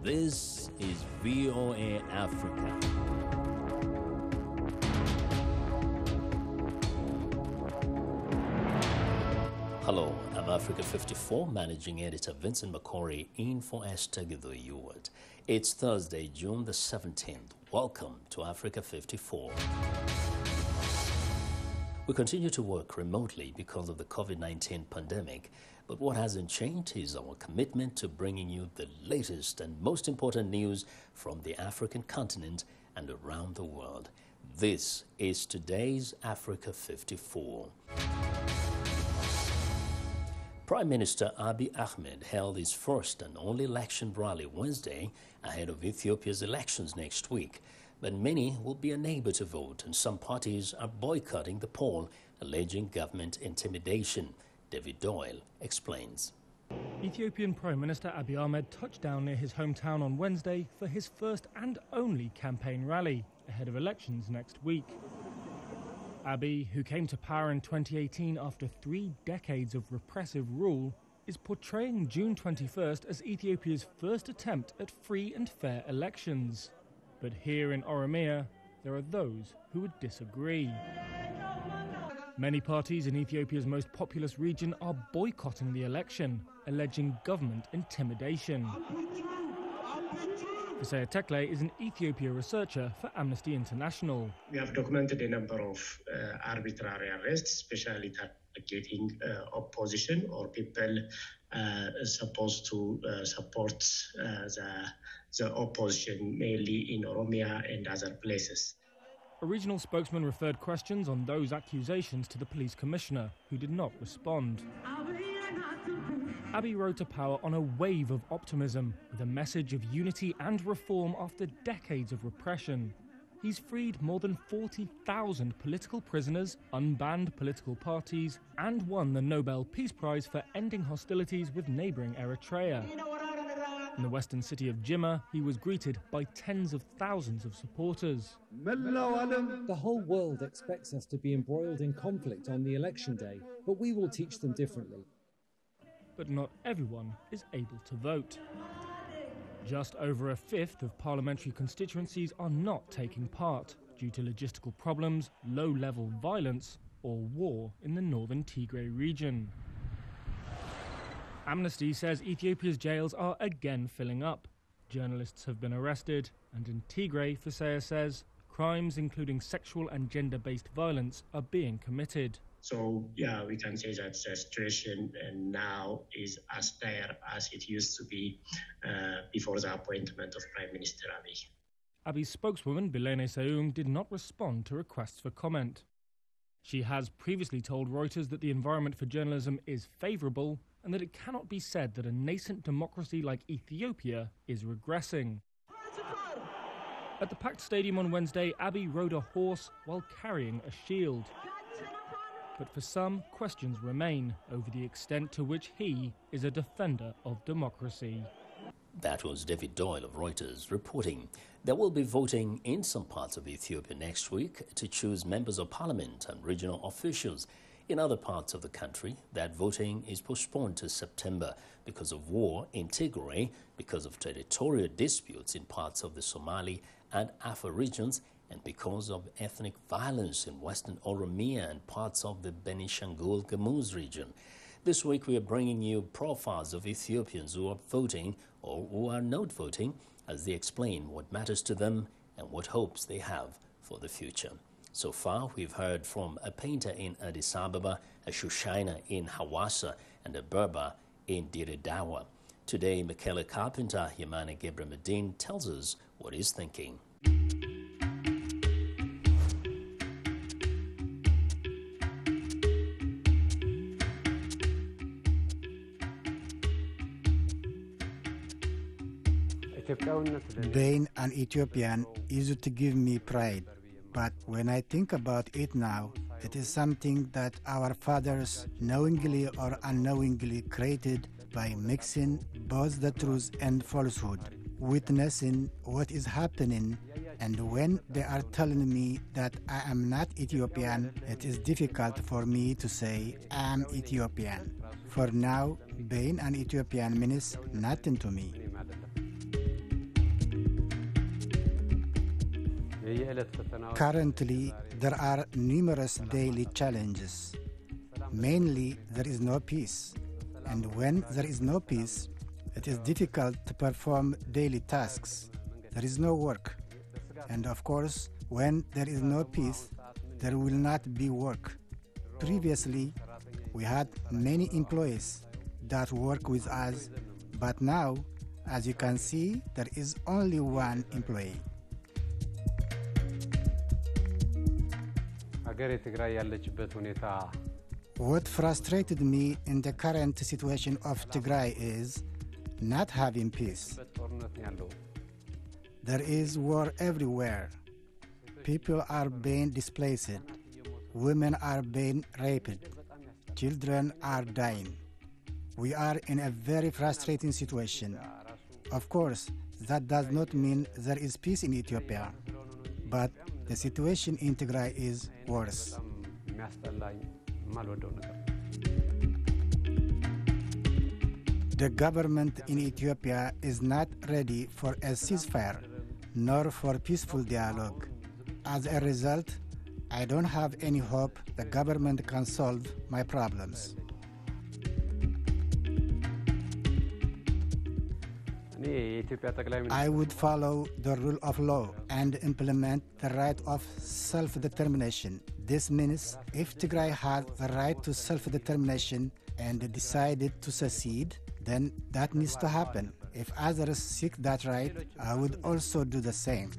This is VOA Africa. Hello, I'm Africa 54 Managing Editor Vincent Makori in for #Ewart. It's Thursday, June the 17th. Welcome to Africa 54. We continue to work remotely because of the COVID-19 pandemic, but what hasn't changed is our commitment to bringing you the latest and most important news from the African continent and around the world. This is today's Africa 54. Prime Minister Abiy Ahmed held his first and only election rally Wednesday ahead of Ethiopia's elections next week. But many will be unable to vote, and some parties are boycotting the poll, alleging government intimidation. David Doyle explains. Ethiopian Prime Minister Abiy Ahmed touched down near his hometown on Wednesday for his first and only campaign rally ahead of elections next week. Abiy, who came to power in 2018 after 3 decades of repressive rule, is portraying June 21st as Ethiopia's first attempt at free and fair elections. But here in Oromia, there are those who would disagree. Many parties in Ethiopia's most populous region are boycotting the election, alleging government intimidation. Tekle is an Ethiopia researcher for Amnesty International. We have documented a number of arbitrary arrests, especially targeting opposition or people supposed to support the opposition, mainly in Oromia and other places. A regional spokesman referred questions on those accusations to the police commissioner, who did not respond. Abiy rode to power on a wave of optimism, with a message of unity and reform after decades of repression. He's freed more than 40,000 political prisoners, unbanned political parties, and won the Nobel Peace Prize for ending hostilities with neighbouring Eritrea. In the western city of Jimma, he was greeted by tens of thousands of supporters. The whole world expects us to be embroiled in conflict on the election day, but we will teach them differently. But not everyone is able to vote. Just over a fifth of parliamentary constituencies are not taking part due to logistical problems, low-level violence, or war in the northern Tigray region. Amnesty says Ethiopia's jails are again filling up. Journalists have been arrested, and in Tigray, Fasea says, crimes including sexual and gender-based violence are being committed. So, we can say that the situation now is as dire as it used to be before the appointment of Prime Minister Abiy. Abiy's spokeswoman, Bilene Sayoum, did not respond to requests for comment. She has previously told Reuters that the environment for journalism is favourable and that it cannot be said that a nascent democracy like Ethiopia is regressing. At the packed stadium on Wednesday, Abiy rode a horse while carrying a shield. But for some, questions remain over the extent to which he is a defender of democracy. That was David Doyle of Reuters reporting. There will be voting in some parts of Ethiopia next week to choose members of parliament and regional officials. In other parts of the country, that voting is postponed to September because of war in Tigray, because of territorial disputes in parts of the Somali and Afar regions, and because of ethnic violence in Western Oromia and parts of the Benishangul-Gumuz region. This week we are bringing you profiles of Ethiopians who are voting or who are not voting as they explain what matters to them and what hopes they have for the future. So far we've heard from a painter in Addis Ababa, a Shoshana in Hawasa, and a barber in Dire Dawa. Today, Mekelle carpenter Yemane Gebremedhin tells us what he's thinking. Being an Ethiopian used to give me pride, but when I think about it now, it is something that our fathers knowingly or unknowingly created by mixing both the truth and falsehood, witnessing what is happening, and when they are telling me that I am not Ethiopian, it is difficult for me to say I am Ethiopian. For now, being an Ethiopian means nothing to me. Currently, there are numerous daily challenges. Mainly, there is no peace. And when there is no peace, it is difficult to perform daily tasks. There is no work. And of course, when there is no peace, there will not be work. Previously, we had many employees that work with us, but now, as you can see, there is only one employee. What frustrated me in the current situation of Tigray is not having peace. There is war everywhere. People are being displaced. Women are being raped. Children are dying. We are in a very frustrating situation. Of course, that does not mean there is peace in Ethiopia, but the situation in Tigray is worse. The government in Ethiopia is not ready for a ceasefire, nor for peaceful dialogue. As a result, I don't have any hope the government can solve my problems. I would follow the rule of law and implement the right of self-determination. This means if Tigray has the right to self-determination and decided to secede, then that needs to happen. If others seek that right, I would also do the same.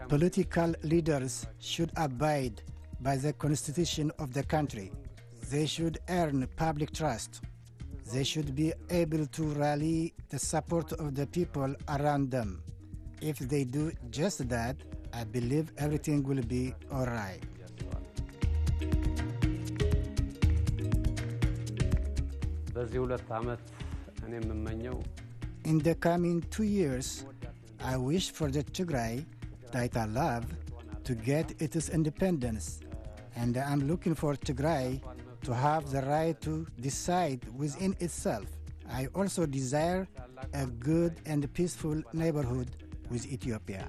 Political leaders should abide by the constitution of the country. They should earn public trust. They should be able to rally the support of the people around them. If they do just that, I believe everything will be all right. In the coming 2 years, I wish for the Tigray that I love to get its independence, and I'm looking for Tigray to have the right to decide within itself. I also desire a good and peaceful neighborhood with Ethiopia.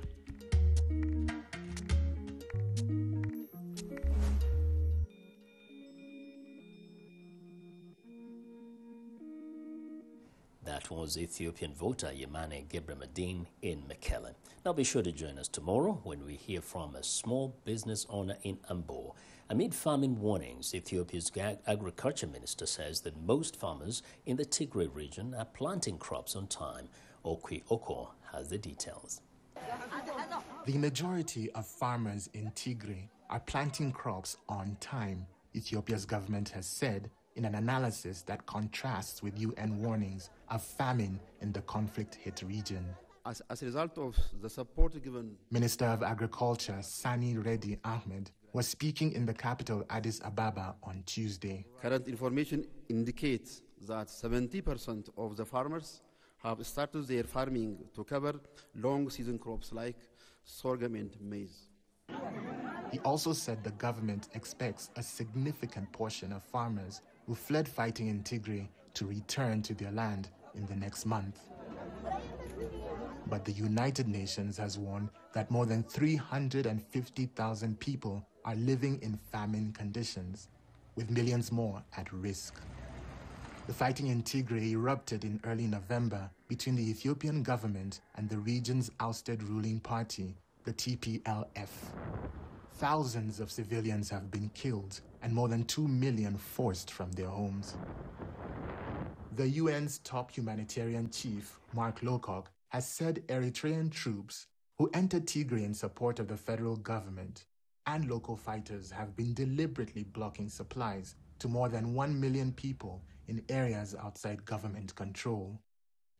That was Ethiopian voter Yemane Gebremedhin in Mekelle. Now be sure to join us tomorrow when we hear from a small business owner in Ambo. Amid famine warnings, Ethiopia's agriculture minister says that most farmers in the Tigray region are planting crops on time. Okwi Oko has the details. The majority of farmers in Tigray are planting crops on time, Ethiopia's government has said in an analysis that contrasts with UN warnings of famine in the conflict-hit region. As a result of the support given, Minister of Agriculture Sani Reddy Ahmed was speaking in the capital Addis Ababa on Tuesday. Current information indicates that 70% of the farmers have started their farming to cover long season crops like sorghum and maize. He also said the government expects a significant portion of farmers who fled fighting in Tigray to return to their land in the next month. But the United Nations has warned that more than 350,000 people are living in famine conditions, with millions more at risk. The fighting in Tigray erupted in early November between the Ethiopian government and the region's ousted ruling party, the TPLF. Thousands of civilians have been killed and more than 2 million forced from their homes. The UN's top humanitarian chief, Mark Lowcock, has said Eritrean troops who entered Tigray in support of the federal government and local fighters have been deliberately blocking supplies to more than 1 million people in areas outside government control.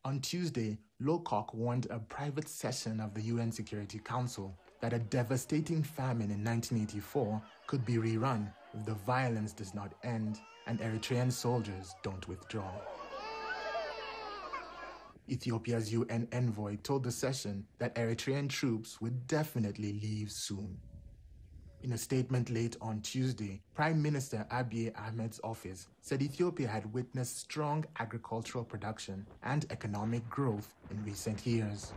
On Tuesday, Lowcock warned a private session of the UN Security Council that a devastating famine in 1984 could be rerun if the violence does not end and Eritrean soldiers don't withdraw. Ethiopia's UN envoy told the session that Eritrean troops would definitely leave soon. In a statement late on Tuesday, Prime Minister Abiy Ahmed's office said Ethiopia had witnessed strong agricultural production and economic growth in recent years.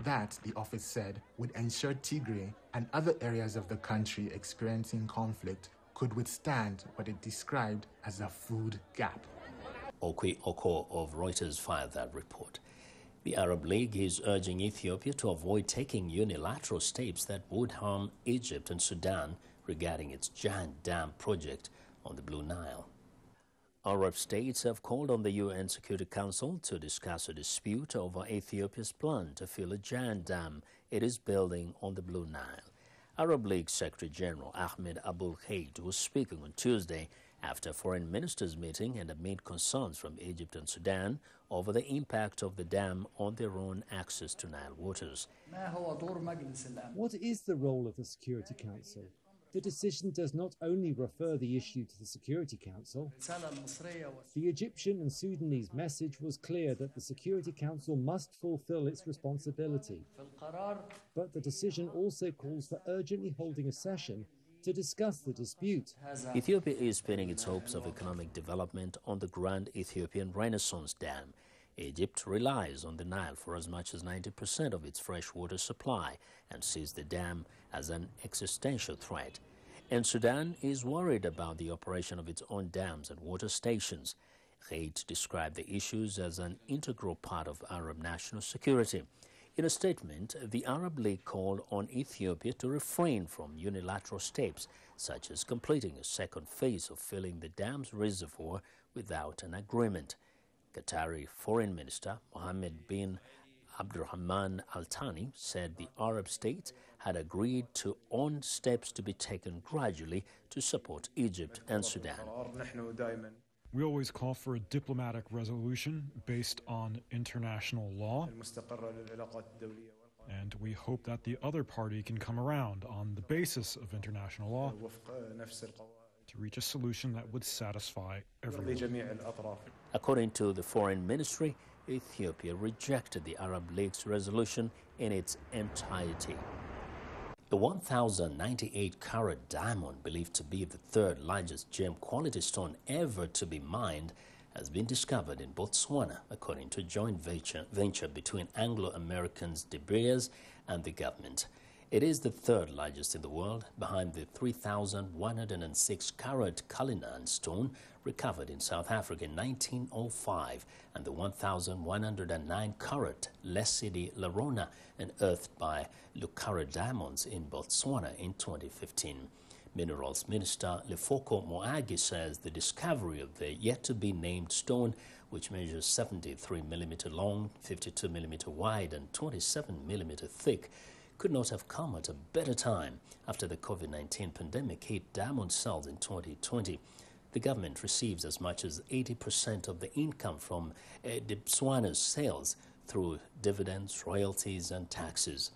That, the office said, would ensure Tigray and other areas of the country experiencing conflict could withstand what it described as a food gap. Okwe Oko of Reuters fired that report. The Arab League is urging Ethiopia to avoid taking unilateral steps that would harm Egypt and Sudan regarding its giant dam project on the Blue Nile. Arab states have called on the UN Security Council to discuss a dispute over Ethiopia's plan to fill a giant dam it is building on the Blue Nile. Arab League Secretary General Ahmed Abul Gheit was speaking on Tuesday after a foreign ministers' meeting and amid concerns from Egypt and Sudan over the impact of the dam on their own access to Nile waters. What is the role of the Security Council? The decision does not only refer the issue to the Security Council. The Egyptian and Sudanese message was clear that the Security Council must fulfill its responsibility. But the decision also calls for urgently holding a session to discuss the dispute. Ethiopia is pinning its hopes of economic development on the grand Ethiopian Renaissance Dam. Egypt relies on the Nile for as much as 90% of its freshwater supply and sees the dam as an existential threat. And Sudan is worried about the operation of its own dams and water stations. Gheit described the issues as an integral part of Arab national security. In a statement, the Arab League called on Ethiopia to refrain from unilateral steps, such as completing a second phase of filling the dam's reservoir without an agreement. Qatari Foreign Minister Mohammed bin Abdurrahman Al Thani said the Arab states had agreed to on steps to be taken gradually to support Egypt and Sudan. We always call for a diplomatic resolution based on international law, and we hope that the other party can come around on the basis of international law to reach a solution that would satisfy everyone. According to the Foreign Ministry, Ethiopia rejected the Arab League's resolution in its entirety. The 1,098-carat diamond, believed to be the third largest gem-quality stone ever to be mined, has been discovered in Botswana, according to a joint venture between Anglo-Americans De Beers and the government. It is the third largest in the world, behind the 3,106-carat Cullinan stone recovered in South Africa in 1905 and the 1,109-carat Lesedi Larona unearthed by Lucara Diamonds in Botswana in 2015. Minerals Minister Lefoko Moagi says the discovery of the yet-to-be-named stone, which measures 73 mm long, 52 mm wide and 27 mm thick, could not have come at a better time after the COVID-19 pandemic hit diamond sales in 2020. The government receives as much as 80% of the income from Botswana's sales through dividends, royalties and taxes.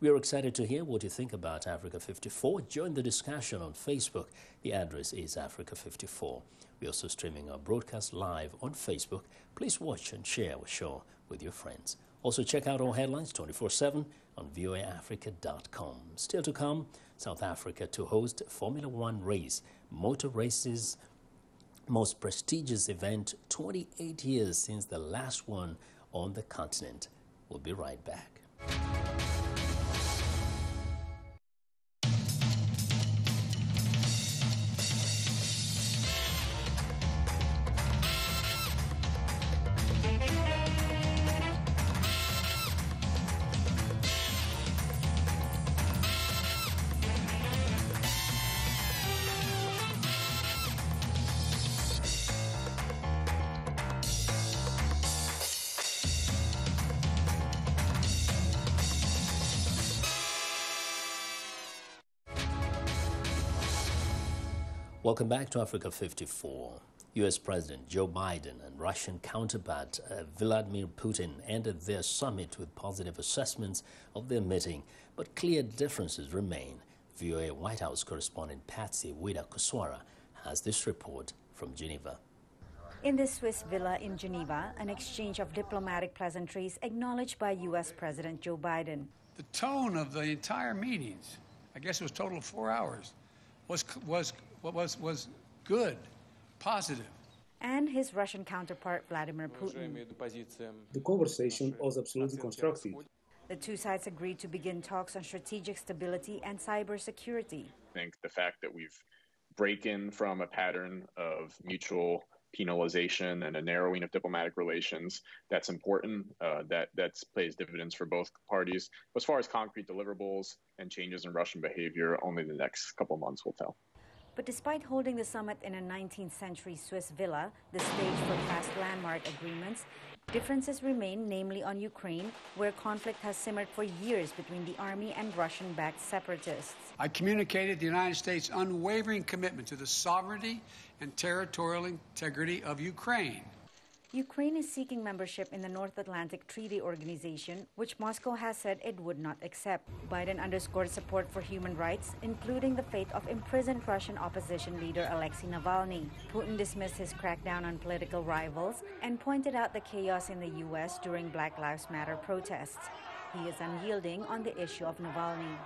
We are excited to hear what you think about Africa 54. Join the discussion on Facebook. The address is Africa 54. We're also streaming our broadcast live on Facebook. Please watch and share our show with your friends. Also check out our headlines 24/7 on voaafrica.com. Still to come, South Africa to host Formula One race, motor races most prestigious event 28 years since the last one on the continent. We'll be right back. Welcome back to Africa 54. U.S. President Joe Biden and Russian counterpart Vladimir Putin ended their summit with positive assessments of their meeting, but clear differences remain. VOA White House correspondent Patsy Widakuswara has this report from Geneva. In the Swiss villa in Geneva, an exchange of diplomatic pleasantries acknowledged by U.S. President Joe Biden. The tone of the entire meetings I guess it was a total of 4 hours, was good, positive. And his Russian counterpart, Vladimir Putin. The conversation was absolutely constructive. The two sides agreed to begin talks on strategic stability and cybersecurity. I think the fact that we've broken from a pattern of mutual penalization and a narrowing of diplomatic relations, that's important. That pays dividends for both parties. As far as concrete deliverables and changes in Russian behavior, only the next couple months will tell. But despite holding the summit in a 19th century Swiss villa, the stage for past landmark agreements, differences remain, namely on Ukraine, where conflict has simmered for years between the army and Russian-backed separatists. I communicated the United States' unwavering commitment to the sovereignty and territorial integrity of Ukraine. Ukraine is seeking membership in the North Atlantic Treaty Organization, which Moscow has said it would not accept. Biden underscored support for human rights, including the fate of imprisoned Russian opposition leader Alexei Navalny. Putin dismissed his crackdown on political rivals and pointed out the chaos in the U.S. during Black Lives Matter protests. He is unyielding on the issue of Navalny.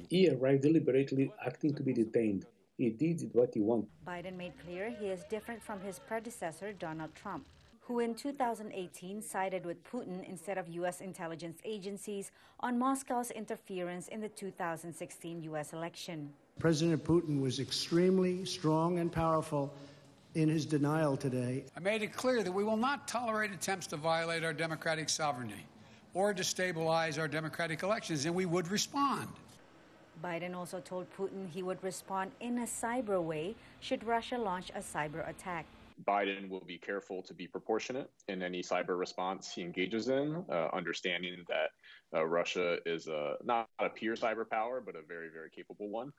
He arrived deliberately acting to be detained. He did what he wanted. Biden made clear he is different from his predecessor, Donald Trump, who in 2018 sided with Putin instead of U.S. intelligence agencies on Moscow's interference in the 2016 U.S. election. President Putin was extremely strong and powerful in his denial today. I made it clear that we will not tolerate attempts to violate our democratic sovereignty or destabilize our democratic elections, and we would respond. Biden also told Putin he would respond in a cyber way should Russia launch a cyber attack. Biden will be careful to be proportionate in any cyber response he engages in, understanding that Russia is not a peer cyber power, but a very, very capable one,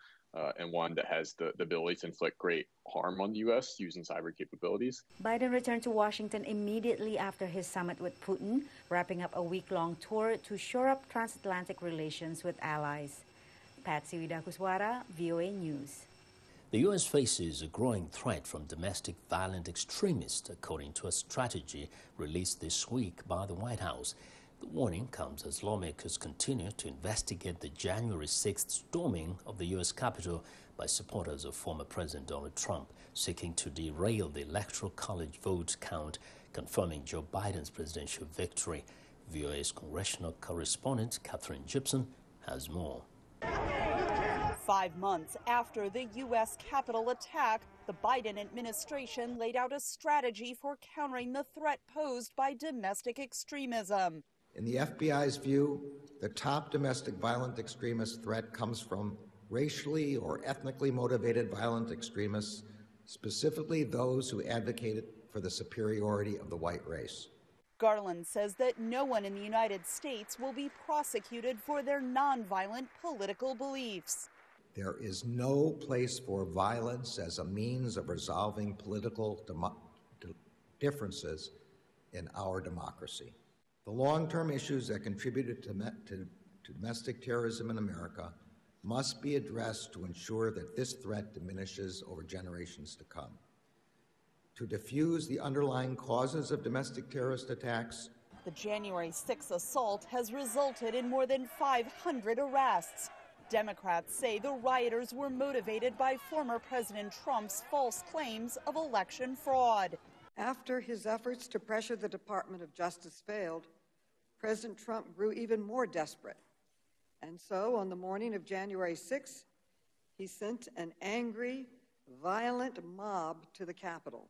and one that has the ability to inflict great harm on the U.S. using cyber capabilities. Biden returned to Washington immediately after his summit with Putin, wrapping up a week-long tour to shore up transatlantic relations with allies. Patsy Widakuswara, VOA News. The U.S. faces a growing threat from domestic violent extremists, according to a strategy released this week by the White House. The warning comes as lawmakers continue to investigate the January 6th storming of the U.S. Capitol by supporters of former President Donald Trump, seeking to derail the Electoral College vote count, confirming Joe Biden's presidential victory. VOA's congressional correspondent Catherine Gibson has more. 5 months after the U.S. Capitol attack, the Biden administration laid out a strategy for countering the threat posed by domestic extremism. In the FBI's view, the top domestic violent extremist threat comes from racially or ethnically motivated violent extremists, specifically those who advocated for the superiority of the white race. Garland says that no one in the United States will be prosecuted for their nonviolent political beliefs. There is no place for violence as a means of resolving political differences in our democracy. The long-term issues that contributed to domestic terrorism in America must be addressed to ensure that this threat diminishes over generations to come. To diffuse the underlying causes of domestic terrorist attacks, the January 6th assault has resulted in more than 500 arrests. Democrats say the rioters were motivated by former President Trump's false claims of election fraud. After his efforts to pressure the Department of Justice failed, President Trump grew even more desperate. And so, on the morning of January 6th, he sent an angry, violent mob to the Capitol.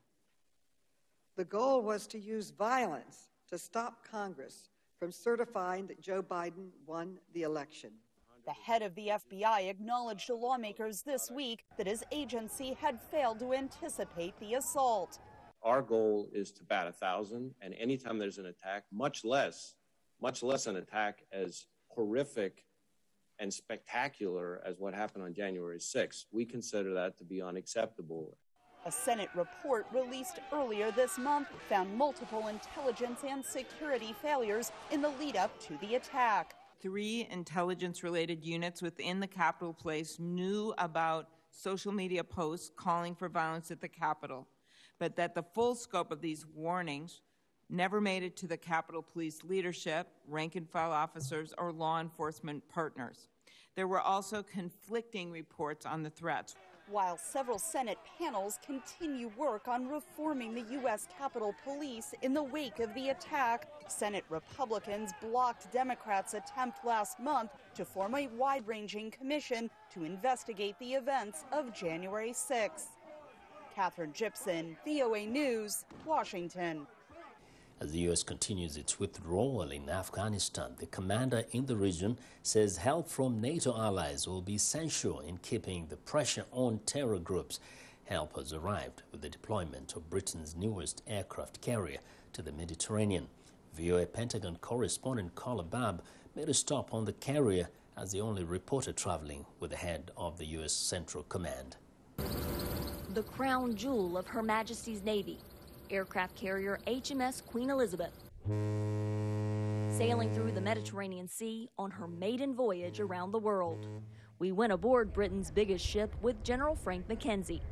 The goal was to use violence to stop Congress from certifying that Joe Biden won the election. The head of the FBI acknowledged to lawmakers this week that his agency had failed to anticipate the assault. Our goal is to bat 1,000, and anytime there's an attack, much less an attack as horrific and spectacular as what happened on January 6th. We consider that to be unacceptable. A Senate report released earlier this month found multiple intelligence and security failures in the lead-up to the attack. 3 intelligence-related units within the Capitol Police knew about social media posts calling for violence at the Capitol, but that the full scope of these warnings never made it to the Capitol Police leadership, rank-and-file officers, or law enforcement partners. There were also conflicting reports on the threats. While several Senate panels continue work on reforming the U.S. Capitol Police in the wake of the attack, Senate Republicans blocked Democrats' attempt last month to form a wide-ranging commission to investigate the events of January 6th. Catherine Gibson, VOA News, Washington. As the U.S. continues its withdrawal in Afghanistan, the commander in the region says help from NATO allies will be essential in keeping the pressure on terror groups. Help has arrived with the deployment of Britain's newest aircraft carrier to the Mediterranean. VOA Pentagon correspondent Carla Babb made a stop on the carrier as the only reporter traveling with the head of the U.S. Central Command. The crown jewel of Her Majesty's Navy, aircraft carrier HMS Queen Elizabeth, sailing through the Mediterranean Sea on her maiden voyage around the world. We went aboard Britain's biggest ship with General Frank McKenzie,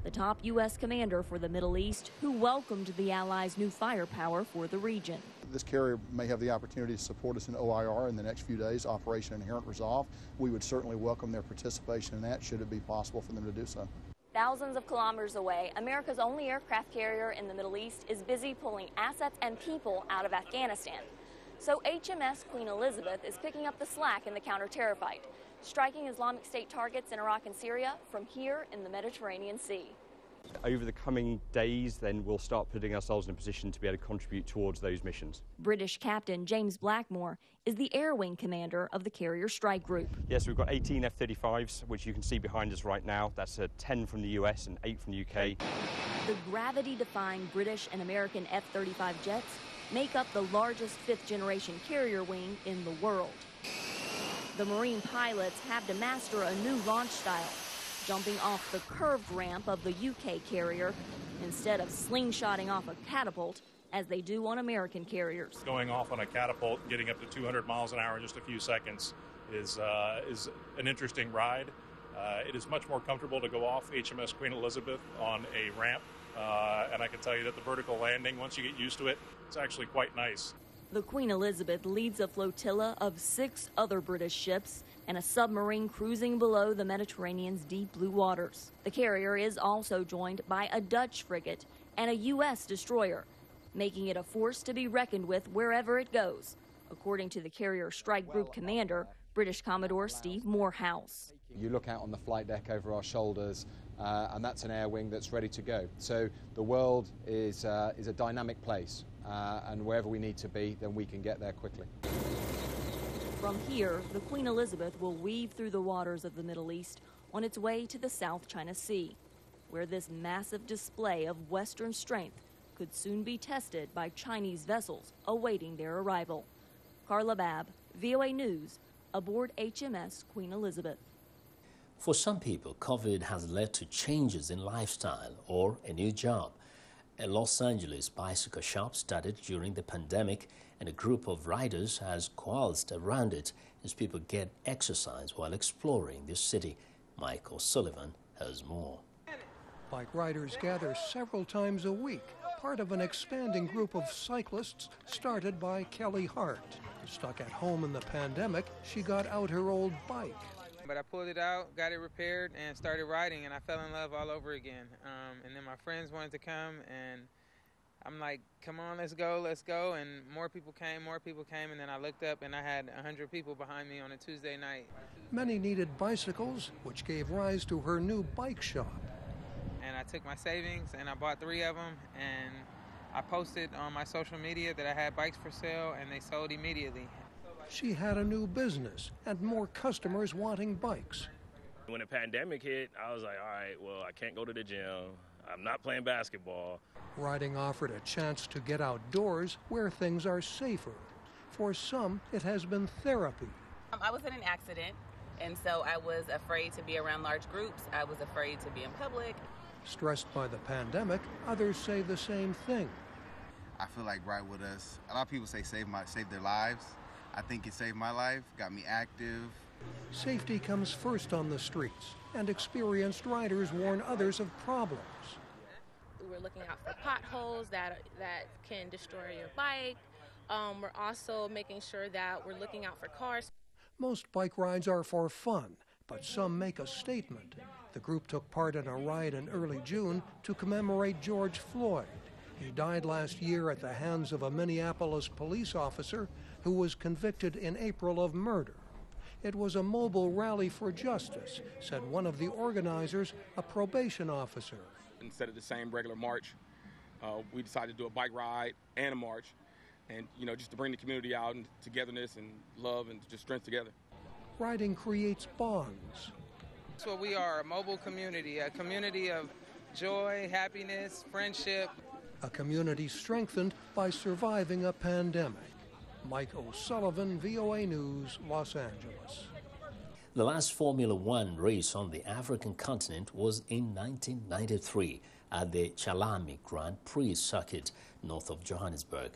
the top U.S. commander for the Middle East, who welcomed the Allies' new firepower for the region. This carrier may have the opportunity to support us in OIR in the next few days, Operation Inherent Resolve. We would certainly welcome their participation in that, should it be possible for them to do so. Thousands of kilometers away, America's only aircraft carrier in the Middle East is busy pulling assets and people out of Afghanistan. So HMS Queen Elizabeth is picking up the slack in the counter-terror fight, striking Islamic State targets in Iraq and Syria from here in the Mediterranean Sea. Over the coming days, then we'll start putting ourselves in a position to be able to contribute towards those missions. British Captain James Blackmore is the Air Wing commander of the Carrier Strike Group. Yes, we've got 18 F-35s, which you can see behind us right now. That's 10 from the US and 8 from the UK. The gravity-defying British and American F-35 jets make up the largest fifth-generation carrier wing in the world. The Marine pilots have to master a new launch style, jumping off the curved ramp of the UK carrier instead of slingshotting off a catapult as they do on American carriers. Going off on a catapult, getting up to 200 miles an hour in just a few seconds is an interesting ride. It is much more comfortable to go off HMS Queen Elizabeth on a ramp, and I can tell you that the vertical landing, once you get used to it, it's actually quite nice. The Queen Elizabeth leads a flotilla of 6 other British ships and a submarine cruising below the Mediterranean's deep blue waters. The carrier is also joined by a Dutch frigate and a U.S. destroyer, making it a force to be reckoned with wherever it goes, according to the Carrier Strike Group commander, British Commodore Steve Morehouse. You look out on the flight deck over our shoulders, and that's an air wing that's ready to go. So the world is a dynamic place, and wherever we need to be, then we can get there quickly. From here, the Queen Elizabeth will weave through the waters of the Middle East on its way to the South China Sea, where this massive display of Western strength could soon be tested by Chinese vessels awaiting their arrival. Carla Babb, VOA News, aboard HMS Queen Elizabeth. For some people, COVID has led to changes in lifestyle or a new job. A Los Angeles bicycle shop started during the pandemic, and a group of riders has coalesced around it as people get exercise while exploring this city. Michael Sullivan has more. Bike riders gather several times a week, part of an expanding group of cyclists started by Kelly Hart. Stuck at home in the pandemic, she got out her old bike. But I pulled it out, got it repaired, and started riding, and I fell in love all over again. And then my friends wanted to come, and I'm like, come on, let's go. And more people came, and then I looked up, and I had 100 people behind me on a Tuesday night. Many needed bicycles, which gave rise to her new bike shop. And I took my savings, and I bought 3 of them, and I posted on my social media that I had bikes for sale, and they sold immediately. She had a new business and more customers wanting bikes. When the pandemic hit, I was like, all right, well, I can't go to the gym. I'm not playing basketball. Riding offered a chance to get outdoors where things are safer. For some, it has been therapy. I was in an accident, and so I was afraid to be around large groups. I was afraid to be in public. Stressed by the pandemic, others say the same thing. I feel like Ride With Us, a lot of people say save their lives. I think it saved my life, got me active. Safety comes first on the streets, and experienced riders warn others of problems. We're looking out for potholes that can destroy your bike. We're also making sure that we're looking out for cars. Most bike rides are for fun, but some make a statement. The group took part in a ride in early June to commemorate George Floyd. He died last year at the hands of a Minneapolis police officer who was convicted in April of murder. It was a mobile rally for justice, said one of the organizers, a probation officer. Instead of the same regular march, we decided to do a bike ride and a march, and just to bring the community out and togetherness and love and just strength together. Riding creates bonds. That's what we are, a mobile community, a community of joy, happiness, friendship. A community strengthened by surviving a pandemic. Mike O'Sullivan, VOA News, Los Angeles. The last Formula One race on the African continent was in 1993 at the Chalami Grand Prix circuit north of Johannesburg.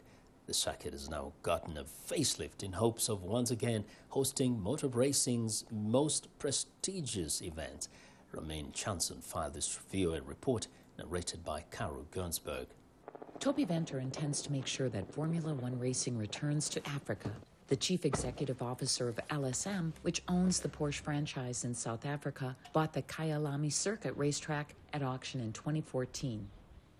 The circuit has now gotten a facelift in hopes of once again hosting motor racing's most prestigious event. Romain Chanson filed this VOA report narrated by Carol Gernsberg. Toby Venter intends to make sure that Formula One racing returns to Africa. The chief executive officer of LSM, which owns the Porsche franchise in South Africa, bought the Kyalami Circuit racetrack at auction in 2014.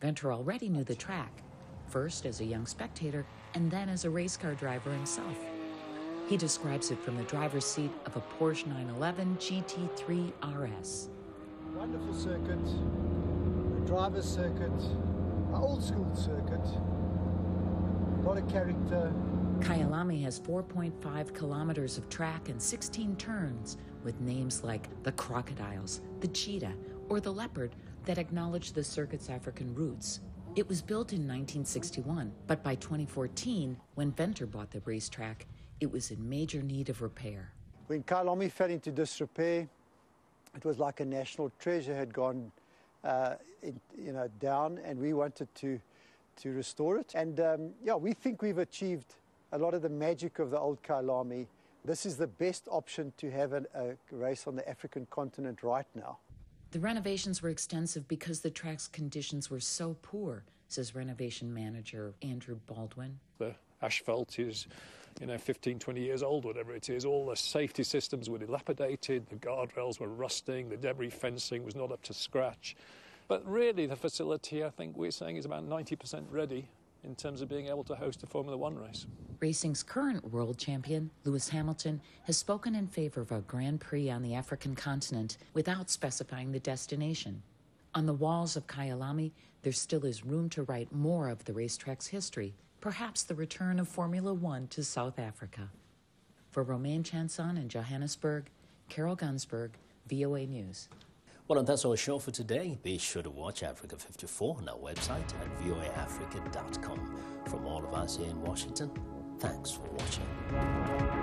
Venter already knew the track, first as a young spectator and then as a race car driver himself. He describes it from the driver's seat of a Porsche 911 GT3 RS. Wonderful circuit, a driver's circuit, an old school circuit, a lot of character. Kyalami has 4.5 kilometers of track and 16 turns, with names like the crocodiles, the cheetah, or the leopard that acknowledge the circuit's African roots. It was built in 1961, but by 2014, when Venter bought the racetrack, it was in major need of repair. When Kyalami fell into disrepair, it was like a national treasure had gone down, and we wanted to restore it. And we think we've achieved a lot of the magic of the old Kyalami. This is the best option to have a race on the African continent right now. The renovations were extensive because the track's conditions were so poor, says renovation manager Andrew Baldwin. The asphalt is, 15, 20 years old, whatever it is. All the safety systems were dilapidated, the guardrails were rusting, the debris fencing was not up to scratch. But really, the facility, I think we're saying, is about 90% ready in terms of being able to host a Formula One race. Racing's current world champion, Lewis Hamilton, has spoken in favor of a Grand Prix on the African continent without specifying the destination. On the walls of Kyalami, there still is room to write more of the racetrack's history, perhaps the return of Formula One to South Africa. For Romain Chanson in Johannesburg, Carol Gunsberg, VOA News. Well, and that's our show for today. Be sure to watch Africa 54 on our website at voaafrica.com. From all of us here in Washington, thanks for watching.